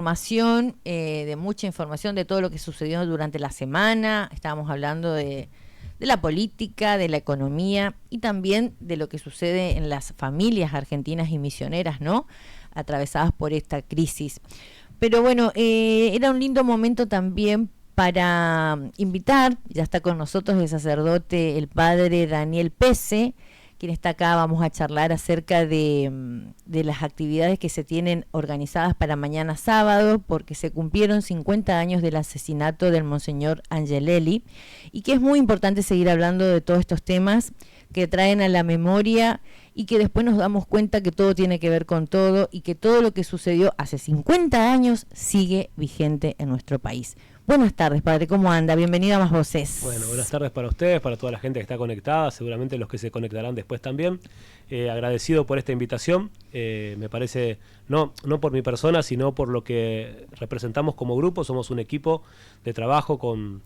Información, de mucha información de todo lo que sucedió durante la semana. Estábamos hablando de la política, de la economía y también de lo que sucede en las familias argentinas y misioneras, ¿no? Atravesadas por esta crisis. Pero bueno, era un lindo momento también para invitar, ya está con nosotros el sacerdote, el padre Daniel Pese, quien está acá. Vamos a charlar acerca de las actividades que se tienen organizadas para mañana sábado, porque se cumplieron 50 años del asesinato del Monseñor Angelelli, y que es muy importante seguir hablando de todos estos temas que traen a la memoria y que después nos damos cuenta que todo tiene que ver con todo y que todo lo que sucedió hace 50 años sigue vigente en nuestro país. Buenas tardes, padre, ¿cómo anda? Bienvenido a Más Voces. Bueno, buenas tardes para ustedes, para toda la gente que está conectada, seguramente los que se conectarán después también. Agradecido por esta invitación, me parece, no por mi persona, sino por lo que representamos como grupo. Somos un equipo de trabajo con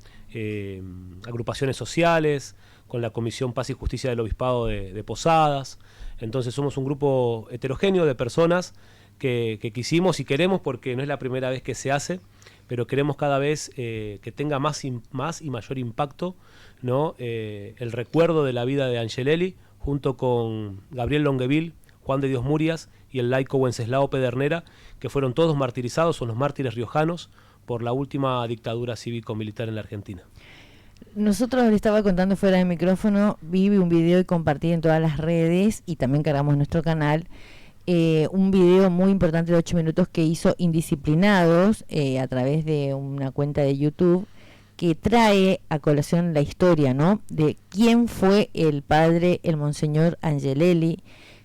agrupaciones sociales, con la Comisión Paz y Justicia del Obispado de Posadas. Entonces somos un grupo heterogéneo de personas que quisimos y queremos, porque no es la primera vez que se hace, pero queremos cada vez que tenga más y mayor impacto, ¿no? El recuerdo de la vida de Angelelli, junto con Gabriel Longueville, Juan de Dios Murias y el laico Wenceslao Pedernera, que fueron todos martirizados, son los mártires riojanos, por la última dictadura cívico-militar en la Argentina. Nosotros le estaba contando fuera del micrófono, vi un video y compartí en todas las redes y también cargamos en nuestro canal, un video muy importante de 8 minutos que hizo Indisciplinados a través de una cuenta de YouTube, que trae a colación la historia, ¿no? De quién fue el padre, el Monseñor Angelelli,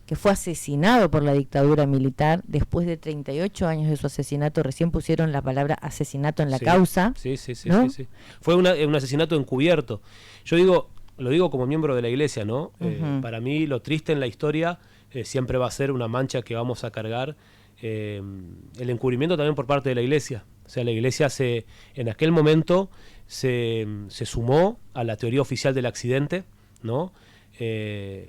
que fue asesinado por la dictadura militar. Después de 38 años de su asesinato, recién pusieron la palabra asesinato en la causa. Sí. ¿no? Sí. Fue un asesinato encubierto. Lo digo como miembro de la iglesia, ¿no? Para mí lo triste en la historia siempre va a ser una mancha que vamos a cargar, el encubrimiento también por parte de la iglesia. O sea, la iglesia en aquel momento se sumó a la teoría oficial del accidente, ¿no?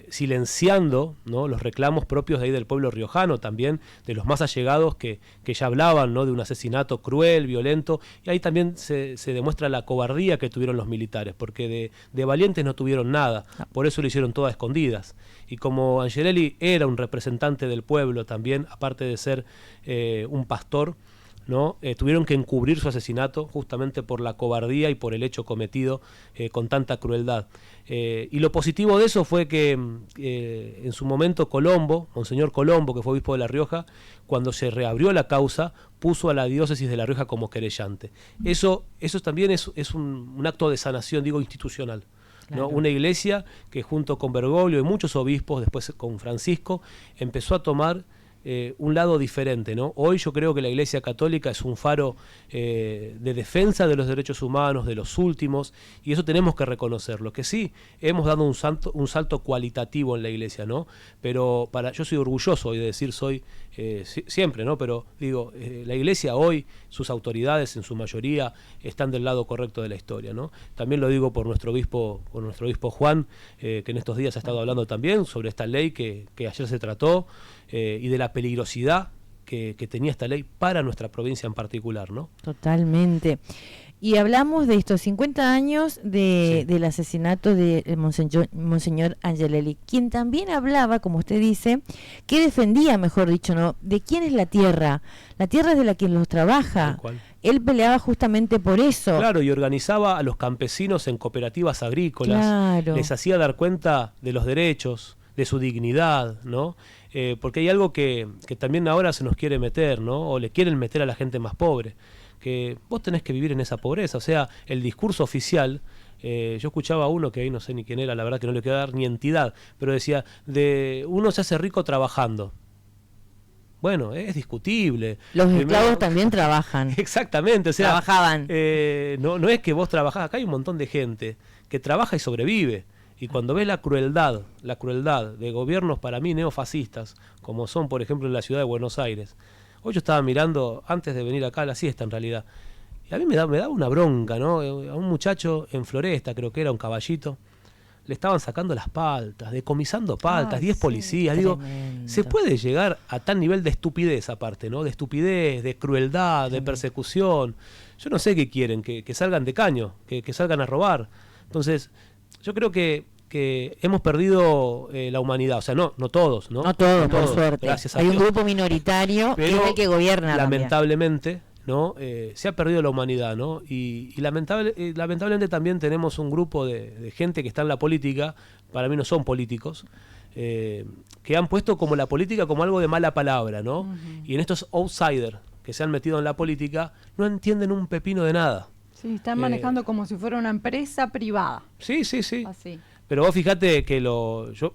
Silenciando, ¿no?, los reclamos propios de ahí del pueblo riojano, también de los más allegados que ya hablaban, ¿no?, de un asesinato cruel, violento, y ahí también se demuestra la cobardía que tuvieron los militares, porque de valientes no tuvieron nada, por eso lo hicieron todo a escondidas. Y como Angelelli era un representante del pueblo también, aparte de ser un pastor, ¿no? Tuvieron que encubrir su asesinato justamente por la cobardía y por el hecho cometido con tanta crueldad. Y lo positivo de eso fue que en su momento Monseñor Colombo, que fue obispo de La Rioja, cuando se reabrió la causa, puso a la diócesis de La Rioja como querellante. Eso también es un acto de sanación, digo, institucional. Claro. ¿No? Una iglesia que junto con Bergoglio y muchos obispos, después con Francisco, empezó a tomar un lado diferente, ¿no? Hoy yo creo que la Iglesia Católica es un faro de defensa de los derechos humanos, de los últimos, y eso tenemos que reconocerlo, que sí, hemos dado un salto cualitativo en la Iglesia, ¿no? Pero yo soy orgulloso hoy de decir siempre, ¿no? Pero digo, la Iglesia hoy, sus autoridades en su mayoría están del lado correcto de la historia, ¿no? También lo digo por nuestro obispo Juan, que en estos días ha estado hablando también sobre esta ley que ayer se trató, y de la peligrosidad que tenía esta ley para nuestra provincia en particular, ¿no? Totalmente. Y hablamos de estos 50 años del asesinato de Monseñor Angelelli, quien también hablaba, como usted dice, que defendía, mejor dicho, ¿no?, de quién es la tierra. La tierra es de la quien los trabaja. Él peleaba justamente por eso. Claro, y organizaba a los campesinos en cooperativas agrícolas. Claro. Les hacía dar cuenta de los derechos, de su dignidad, ¿no? Porque hay algo que también ahora se nos quiere meter, ¿no? O le quieren meter a la gente más pobre, que vos tenés que vivir en esa pobreza. O sea, el discurso oficial, yo escuchaba a uno que ahí no sé ni quién era, la verdad que no le quiero dar ni entidad, pero decía, uno se hace rico trabajando. Bueno, es discutible. Los esclavos también trabajan. Exactamente, o sea, trabajaban. No es que vos trabajás, acá hay un montón de gente que trabaja y sobrevive. Y cuando ves la crueldad de gobiernos para mí neofascistas, como son por ejemplo en la ciudad de Buenos Aires. Hoy yo estaba mirando, antes de venir acá a la siesta en realidad, y a mí me daba una bronca, ¿no? A un muchacho en Floresta, creo que era un Caballito, le estaban sacando las paltas, decomisando paltas, 10 policías. Tremendo. Digo, se puede llegar a tal nivel de estupidez aparte, ¿no? De estupidez, de crueldad, de persecución. Yo no sé qué quieren, que salgan de caño, que salgan a robar. Entonces, yo creo que hemos perdido la humanidad. O sea, no todos, ¿no? No todos, por suerte. Gracias a Hay Dios. un grupo minoritario que es el que gobierna. Lamentablemente, ¿no? Se ha perdido la humanidad, ¿no? Y lamentablemente también tenemos un grupo de gente que está en la política, para mí no son políticos, que han puesto como la política como algo de mala palabra, ¿no? Y en estos outsiders que se han metido en la política no entienden un pepino de nada. Sí, están manejando como si fuera una empresa privada. Sí. Así. Pero vos fíjate que yo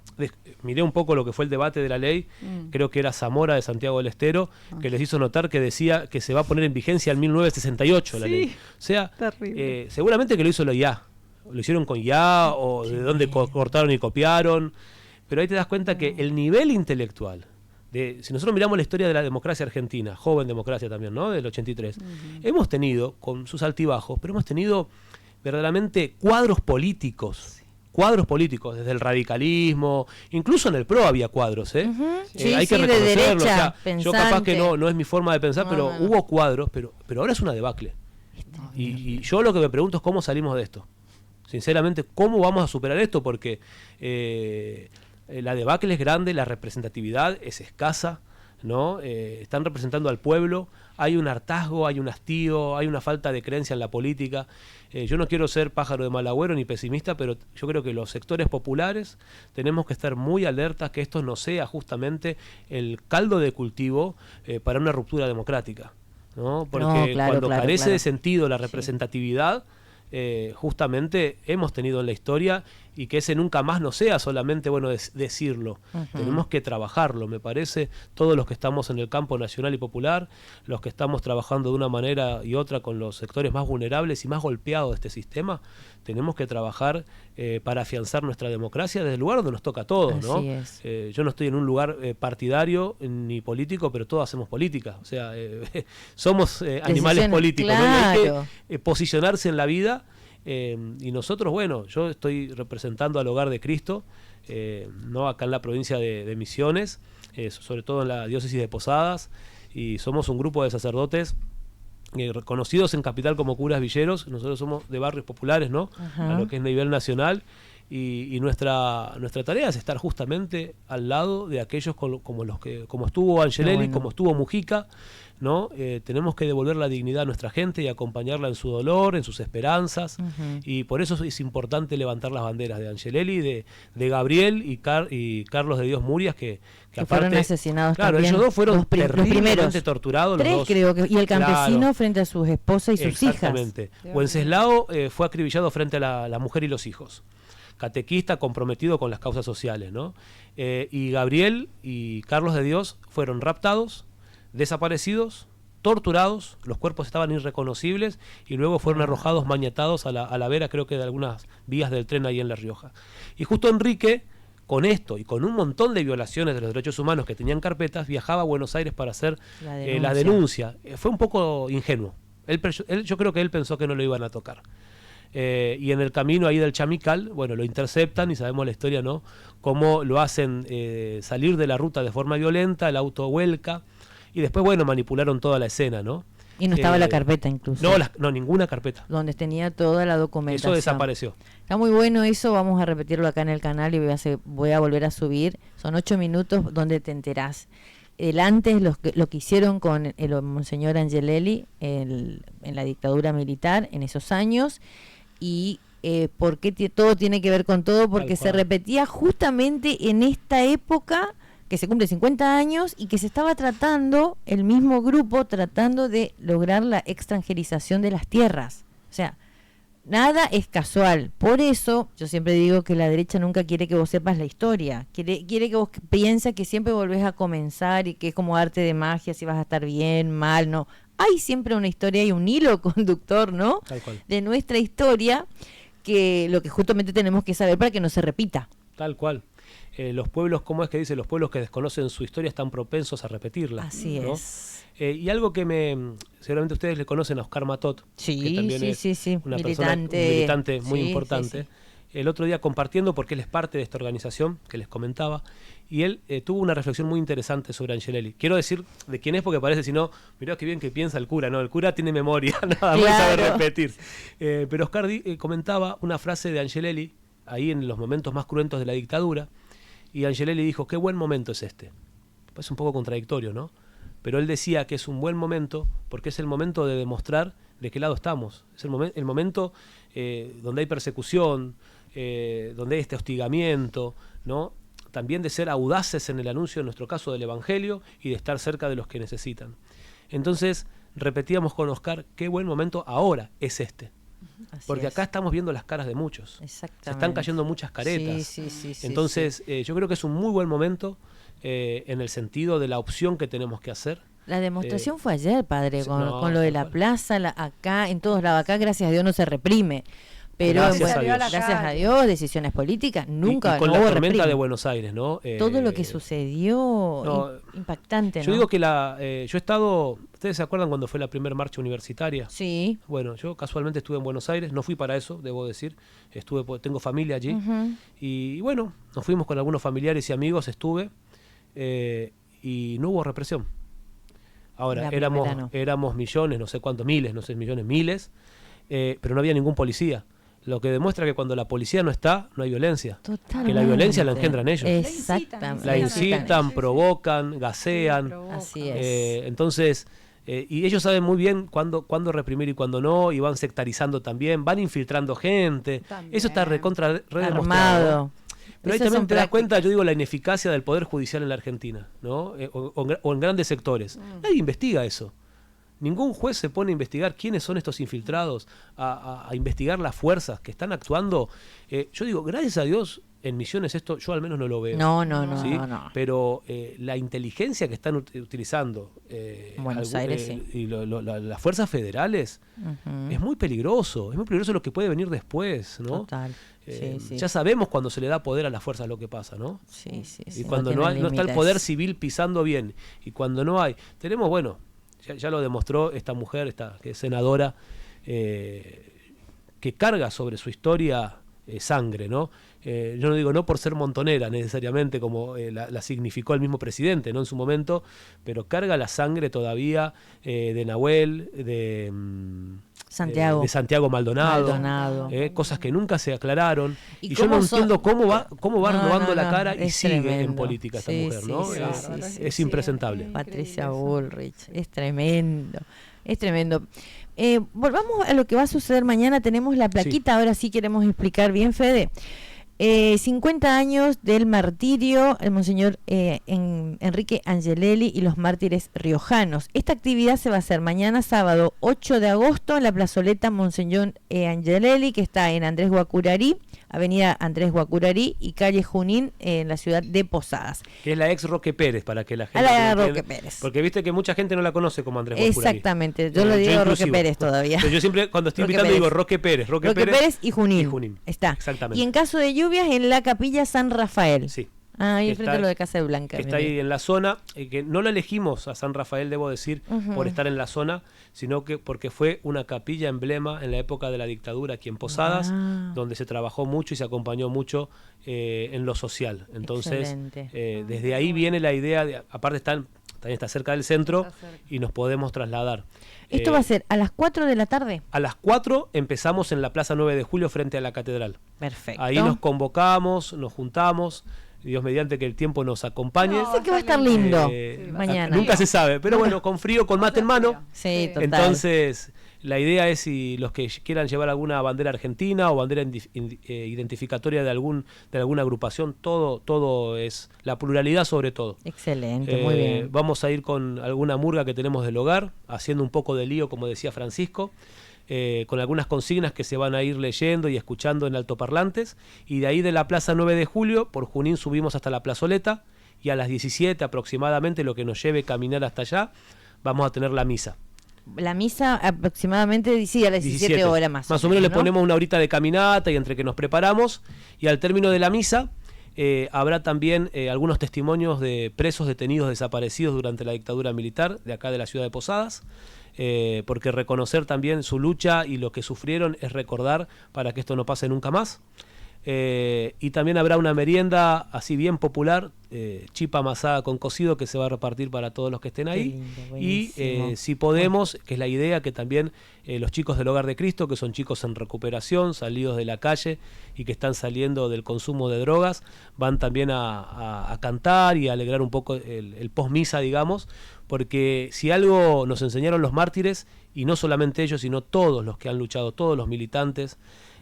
miré un poco lo que fue el debate de la ley, creo que era Zamora de Santiago del Estero, que les hizo notar que decía que se va a poner en vigencia en 1968 la ley. O sea, seguramente que lo hizo la IA, lo hicieron con IA o de dónde cortaron y copiaron, pero ahí te das cuenta que el nivel intelectual, si nosotros miramos la historia de la democracia argentina, joven democracia también, ¿no? Del 83, hemos tenido, con sus altibajos, pero hemos tenido verdaderamente cuadros políticos, desde el radicalismo, incluso en el PRO había cuadros, ¿eh? Hay que reconocerlo. De derecha, yo capaz que no es mi forma de pensar, pero hubo cuadros, pero ahora es una debacle. Y yo lo que me pregunto es cómo salimos de esto. Sinceramente, ¿cómo vamos a superar esto? Porque la debacle es grande, la representatividad es escasa, ¿no? Están representando al pueblo, hay un hartazgo, hay un hastío, hay una falta de creencia en la política. Yo no quiero ser pájaro de mal agüero ni pesimista, pero yo creo que los sectores populares tenemos que estar muy alertas que esto no sea justamente el caldo de cultivo para una ruptura democrática, ¿no? Porque cuando carece de sentido la representatividad, justamente hemos tenido en la historia, y que ese nunca más no sea solamente decirlo. Tenemos que trabajarlo, me parece, todos los que estamos en el campo nacional y popular, los que estamos trabajando de una manera y otra con los sectores más vulnerables y más golpeados de este sistema, tenemos que trabajar para afianzar nuestra democracia desde el lugar donde nos toca a todos, ¿no? Yo no estoy en un lugar partidario ni político, pero todos hacemos política, o sea, somos animales políticos, ¿no? Y hay que posicionarse en la vida. Y nosotros, yo estoy representando al Hogar de Cristo, no acá en la provincia de Misiones, sobre todo en la diócesis de Posadas, y somos un grupo de sacerdotes reconocidos en Capital como curas villeros. Nosotros somos de barrios populares, ¿no? A lo que es nivel nacional, y nuestra tarea es estar justamente al lado de aquellos como estuvo Angelelli, como estuvo Mujica, ¿no? Tenemos que devolver la dignidad a nuestra gente y acompañarla en su dolor, en sus esperanzas, y por eso es importante levantar las banderas de Angelelli, de Gabriel y Carlos de Dios Murias, que aparte fueron asesinados. Claro, ellos dos fueron terriblemente torturados. Tres, los dos. Creo que, y el campesino frente a sus esposas y sus hijas. Exactamente. Wenceslao fue acribillado frente a la mujer y los hijos. Catequista comprometido con las causas sociales, ¿no? Y Gabriel y Carlos de Dios fueron raptados, desaparecidos, torturados, los cuerpos estaban irreconocibles, y luego fueron arrojados, mañatados a la vera, creo que de algunas vías del tren ahí en La Rioja. Y justo Enrique, con esto y con un montón de violaciones de los derechos humanos que tenían carpetas, viajaba a Buenos Aires para hacer la denuncia. Fue un poco ingenuo. Yo creo que él pensó que no lo iban a tocar. Y en el camino ahí del Chamical, lo interceptan, y sabemos la historia, ¿no? Cómo lo hacen salir de la ruta de forma violenta, el auto vuelca, y después, manipularon toda la escena, ¿no? Y no estaba la carpeta incluso. No, ninguna carpeta. Donde tenía toda la documentación. Eso desapareció. Está muy bueno eso, vamos a repetirlo acá en el canal y voy a volver a subir. Son 8 minutos donde te enterás. El antes, lo que hicieron con el monseñor Angelelli en la dictadura militar en esos años, y por qué todo tiene que ver con todo, porque se repetía justamente en esta época que se cumple 50 años y que se estaba tratando, el mismo grupo tratando de lograr la extranjerización de las tierras. O sea, nada es casual. Por eso yo siempre digo que la derecha nunca quiere que vos sepas la historia. Quiere que vos pienses que siempre volvés a comenzar y que es como arte de magia, si vas a estar bien, mal, no. Hay siempre una historia y un hilo conductor, ¿no? Tal cual. De nuestra historia, que lo que justamente tenemos que saber para que no se repita. Tal cual. Los pueblos, ¿cómo es que dice? Los pueblos que desconocen su historia están propensos a repetirla. Así, ¿no? Es. Y algo que seguramente ustedes le conocen a Oscar Matot, sí, que también es sí. una militante, persona, un militante muy importante. el otro día compartiendo, porque él es parte de esta organización que les comentaba, y él tuvo una reflexión muy interesante sobre Angelelli. Quiero decir de quién es, porque parece, si no, mirá qué bien que piensa el cura, ¿no? El cura tiene memoria, nada más sabe repetir. Pero Oscar comentaba una frase de Angelelli, ahí en los momentos más cruentos de la dictadura, y Angelelli dijo, qué buen momento es este. Es un poco contradictorio, ¿no? Pero él decía que es un buen momento porque es el momento de demostrar de qué lado estamos. Es el momento donde hay persecución, donde hay este hostigamiento, ¿no? También de ser audaces en el anuncio, en nuestro caso, del Evangelio y de estar cerca de los que necesitan. Entonces, repetíamos con Oscar, qué buen momento ahora es este. Porque acá estamos viendo las caras de muchos. Se están cayendo muchas caretas. Sí, entonces, yo creo que es un muy buen momento en el sentido de la opción que tenemos que hacer. La demostración fue ayer, padre, con lo de la plaza, acá, en todos lados. Acá, gracias a Dios, no se reprime. Pero gracias a Dios, decisiones políticas, nunca y con no la hubo tormenta reprime. de Buenos Aires, ¿no? Todo lo que sucedió, impactante, yo ¿no? digo que yo he estado, ¿ustedes se acuerdan cuando fue la primera marcha universitaria? Sí. Bueno, yo casualmente estuve en Buenos Aires, no fui para eso, debo decir, tengo familia allí, y bueno, nos fuimos con algunos familiares y amigos, y no hubo represión. Ahora, éramos millones, no sé cuántos, miles, no sé, millones, miles, pero no había ningún policía. Lo que demuestra que cuando la policía no está, no hay violencia. Totalmente. Que la violencia la engendran ellos. Exactamente. La incitan, provocan, gasean. Así es. Entonces, y ellos saben muy bien cuándo reprimir y cuándo no, y van sectarizando también, van infiltrando gente. También. Eso está recontra demostrado. Armado. Pero ahí también te das cuenta, yo digo, la ineficacia del Poder Judicial en la Argentina, ¿no? O en grandes sectores. Nadie investiga eso. Ningún juez se pone a investigar quiénes son estos infiltrados, a investigar las fuerzas que están actuando. Yo digo, gracias a Dios, en Misiones esto yo al menos no lo veo. ¿sí? No. Pero la inteligencia que están utilizando Buenos Aires, sí. y las fuerzas federales es muy peligroso. Es muy peligroso lo que puede venir después, ¿no? Total. Sí. Ya sabemos cuando se le da poder a las fuerzas lo que pasa, ¿no? Sí. Y cuando no está el poder civil pisando bien, y cuando no hay, tenemos, bueno, ya lo demostró esta mujer, que es senadora, que carga sobre su historia sangre, ¿no? Yo no digo no por ser montonera necesariamente, como la significó el mismo presidente, ¿no? En su momento, pero carga la sangre todavía de Nahuel, de Santiago Maldonado. Cosas que nunca se aclararon. Y yo no entiendo cómo va renovando la cara y sigue tremendo. En política esta mujer, ¿no? Es impresentable. Patricia Bullrich, es tremendo. Volvamos a lo que va a suceder mañana. Tenemos la plaquita, ahora sí queremos explicar bien, Fede. 50 años del martirio, el monseñor Enrique Angelelli y los mártires riojanos. Esta actividad se va a hacer mañana sábado 8 de agosto en la plazoleta Monseñor Angelelli, que está en Andrés Guacurarí, avenida Andrés Guacurarí y calle Junín, en la ciudad de Posadas. Que es la ex Roque Pérez, para que la gente Roque Pérez. Porque viste que mucha gente no la conoce como Andrés Guacurarí. Exactamente, yo lo digo Roque Pérez todavía. Yo siempre cuando estoy invitando digo Roque Pérez y Junín. Está. Exactamente. Y en caso de lluvias, en la capilla San Rafael. Sí. Ahí enfrente de lo de Casa de Blanca. Que está ahí en la zona, que no la elegimos a San Rafael, debo decir, por estar en la zona, sino que porque fue una capilla emblema en la época de la dictadura aquí en Posadas, donde se trabajó mucho y se acompañó mucho en lo social. Entonces, desde ahí viene la idea, aparte también está cerca del centro y nos podemos trasladar. ¿Esto va a ser a las 4 de la tarde? A las 4 empezamos en la Plaza 9 de Julio frente a la Catedral. Perfecto. Ahí nos convocamos, nos juntamos. Dios mediante que el tiempo nos acompañe. Sé que va a estar lindo mañana. Nunca se sabe, pero bueno, con frío, con mate en mano. Sí, total. Entonces, la idea es, si los que quieran llevar alguna bandera argentina o bandera identificatoria de alguna agrupación, todo es la pluralidad sobre todo. Excelente, muy bien. Vamos a ir con alguna murga que tenemos del hogar, haciendo un poco de lío, como decía Francisco. Con algunas consignas que se van a ir leyendo y escuchando en altoparlantes, y de ahí de la Plaza 9 de Julio, por Junín subimos hasta la plazoleta, y a las 17 aproximadamente, lo que nos lleve caminar hasta allá, vamos a tener la misa. La misa aproximadamente, sí, a las 17 horas más. Más o menos, ¿no? Le ponemos una horita de caminata y entre que nos preparamos, y al término de la misa habrá también algunos testimonios de presos detenidos desaparecidos durante la dictadura militar de acá de la ciudad de Posadas. Porque reconocer también su lucha y lo que sufrieron es recordar para que esto no pase nunca más. Y también habrá una merienda así bien popular, chipa amasada con cocido, que se va a repartir para todos los que estén ahí. Lindo, Y buenísimo. si podemos, que es la idea, que también los chicos del Hogar de Cristo, que son chicos en recuperación, salidos de la calle y que están saliendo del consumo de drogas, van también a cantar y a alegrar un poco el post-misa, digamos, porque si algo nos enseñaron los mártires, y no solamente ellos, sino todos los que han luchado, todos los militantes,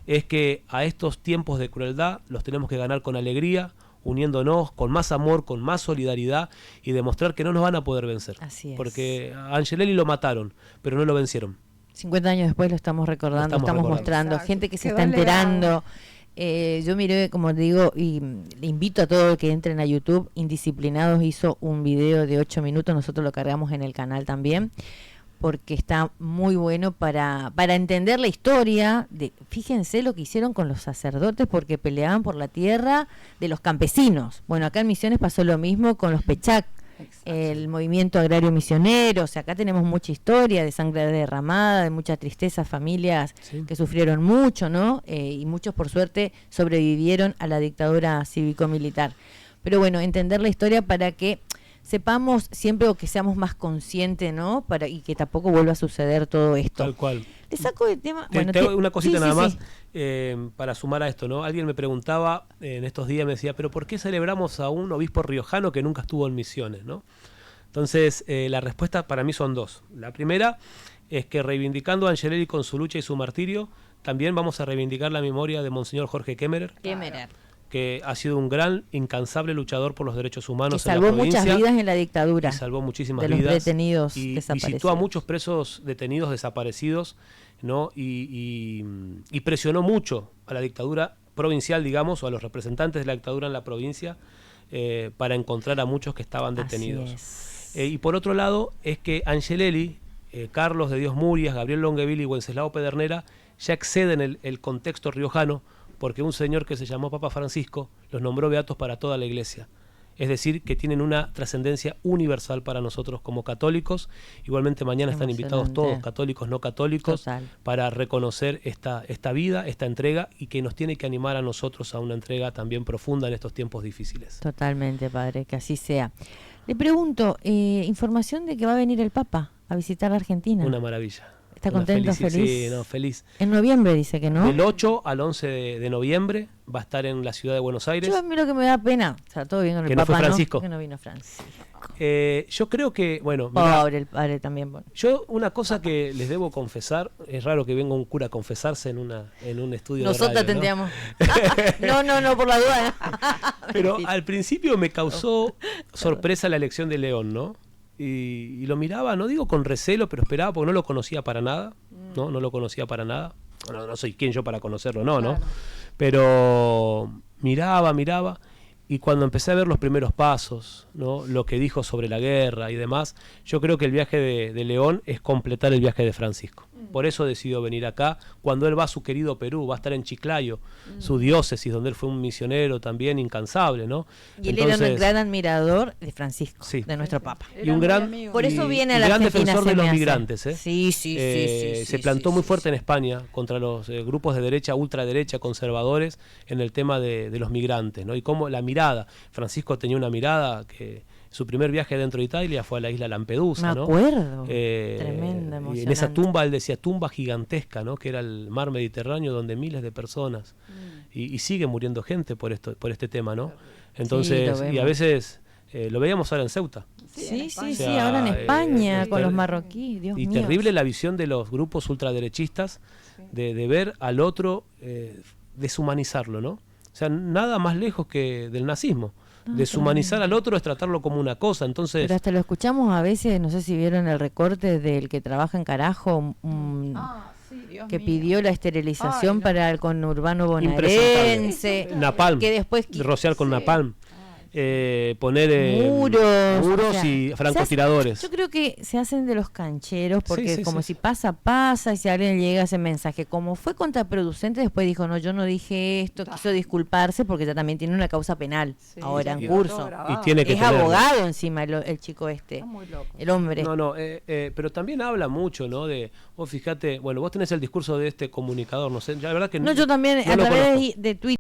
es que a estos tiempos de crueldad los tenemos que ganar con alegría, uniéndonos, con más amor, con más solidaridad, y demostrar que no nos van a poder vencer. Así es. Porque a Angelelli lo mataron, pero no lo vencieron. 50 años después lo estamos recordando, estamos recordando. mostrando, Exacto. gente que se Quedó está el legado. enterando. Yo miré, como te digo, y le invito a todos que entren a YouTube. Indisciplinados hizo un video de 8 minutos, nosotros lo cargamos en el canal también, porque está muy bueno para entender la historia. Fíjense lo que hicieron con los sacerdotes, porque peleaban por la tierra de los campesinos. Bueno, acá en Misiones pasó lo mismo con los Pechak, el movimiento agrario misionero. O sea, acá tenemos mucha historia de sangre derramada, de mucha tristeza, familias Sí. que sufrieron mucho, ¿no? Y muchos, por suerte, sobrevivieron a la dictadura cívico-militar. Pero bueno, entender la historia para que sepamos siempre, o que seamos más conscientes, ¿no? Y que tampoco vuelva a suceder todo esto. Tal cual. Le saco de tema. Te hago una cosita sí, nada sí, más sí. para sumar a esto, ¿no? Alguien me preguntaba en estos días, me decía, pero ¿por qué celebramos a un obispo riojano que nunca estuvo en Misiones, ¿no? Entonces, la respuesta para mí son dos. La primera es que, reivindicando a Angelelli con su lucha y su martirio, también vamos a reivindicar la memoria de Monseñor Jorge Kemmerer, Kemmerer, que ha sido un gran, incansable luchador por los derechos que humanos en la salvó provincia. muchas vidas en la dictadura. Y salvó muchísimas de los vidas. detenidos Y desaparecidos. visitó a muchos presos detenidos desaparecidos, ¿no? Y presionó mucho a la dictadura provincial, digamos, o a los representantes de la dictadura en la provincia, para encontrar a muchos que estaban detenidos. Así es. Y por otro lado, es que Angelelli, Carlos de Dios Murias, Gabriel Longueville y Wenceslao Pedernera ya exceden el contexto riojano, porque un señor que se llamó Papa Francisco los nombró beatos para toda la iglesia. Es decir, que tienen una trascendencia universal para nosotros como católicos. Igualmente mañana están invitados Emocionante. todos, católicos, no católicos, Total. para reconocer esta vida, esta entrega, y que nos tiene que animar a nosotros a una entrega también profunda en estos tiempos difíciles. Totalmente, padre, que así sea. Le pregunto, información de que va a venir el Papa a visitar la Argentina. Una maravilla. ¿Está Una contento, feliz? feliz? Sí, no, feliz. En noviembre dice que no. Del 8 al 11 de noviembre va a estar en la ciudad de Buenos Aires. Yo a mí lo que me da pena, o sea, todo bien con el Que no Papa, fue Francisco. Que no vino Francisco. Yo creo que, bueno, mirá, Pobre el padre también. Bueno. yo una cosa que les debo confesar, es raro que venga un cura a confesarse en un estudio Nosotras de radio, ¿no? tendríamos. No, por la duda. Pero Mentira. al principio me causó sorpresa la elección de León, ¿no? Y lo miraba, no digo con recelo, pero esperaba, porque no lo conocía para nada, ¿no? No lo conocía para nada. No soy quien yo para conocerlo, ¿no? Claro. Pero miraba, y cuando empecé a ver los primeros pasos, ¿no? Lo que dijo sobre la guerra y demás, yo creo que el viaje de León es completar el viaje de Francisco. Por eso decidió venir acá, cuando él va a su querido Perú, va a estar en Chiclayo, su diócesis, donde él fue un misionero también incansable, ¿no? Y él era un gran admirador de Francisco, Sí. de nuestro Papa. Y un gran, muy amigo. Por eso y- viene y a la gran Argentina, defensor se de me los hace. migrantes, ¿eh? Sí, Se plantó muy fuerte en España contra los grupos de derecha, ultraderecha, conservadores, en el tema de los migrantes, ¿no? Y cómo la mirada, Francisco tenía una mirada que su primer viaje dentro de Italia fue a la isla Lampedusa, Me ¿no? acuerdo. Eh, Tremenda, y en emocionante. esa tumba él decía tumba gigantesca, ¿no? Que era el mar Mediterráneo, donde miles de personas y sigue muriendo gente por este tema, ¿no? Entonces, lo y a vemos. veces lo veíamos ahora en Ceuta. Sí, sí, O sea, ahora en España, con los ter- marroquíes, Dios Y mío. terrible la visión de los grupos ultraderechistas de ver al otro, deshumanizarlo, ¿no? O sea, nada más lejos que del nazismo. Deshumanizar al otro es tratarlo como una cosa, entonces... Pero hasta lo escuchamos a veces, no sé si vieron el recorte del que trabaja en Carajo, Sí, Dios que mío. pidió la esterilización Ay, no. para el conurbano Impresentable. bonaerense, Napalm, que después rociar con Sí. napalm, poner muros, muros o sea, y francotiradores. yo creo que se hacen de los cancheros porque Sí, como sí. si pasa, y si a alguien le llega ese mensaje, como fue contraproducente, después dijo, no, yo no dije esto, quiso disculparse porque ya también tiene una causa penal Sí, ahora en sí, curso. todo grabado. Y tiene que Es tenerlo. abogado encima el chico este, Está muy loco. el hombre. No, pero también habla mucho, ¿no? Vos fíjate, bueno, vos tenés el discurso de este comunicador, no sé, la verdad que No, yo también, no a lo través conozco. de Twitter.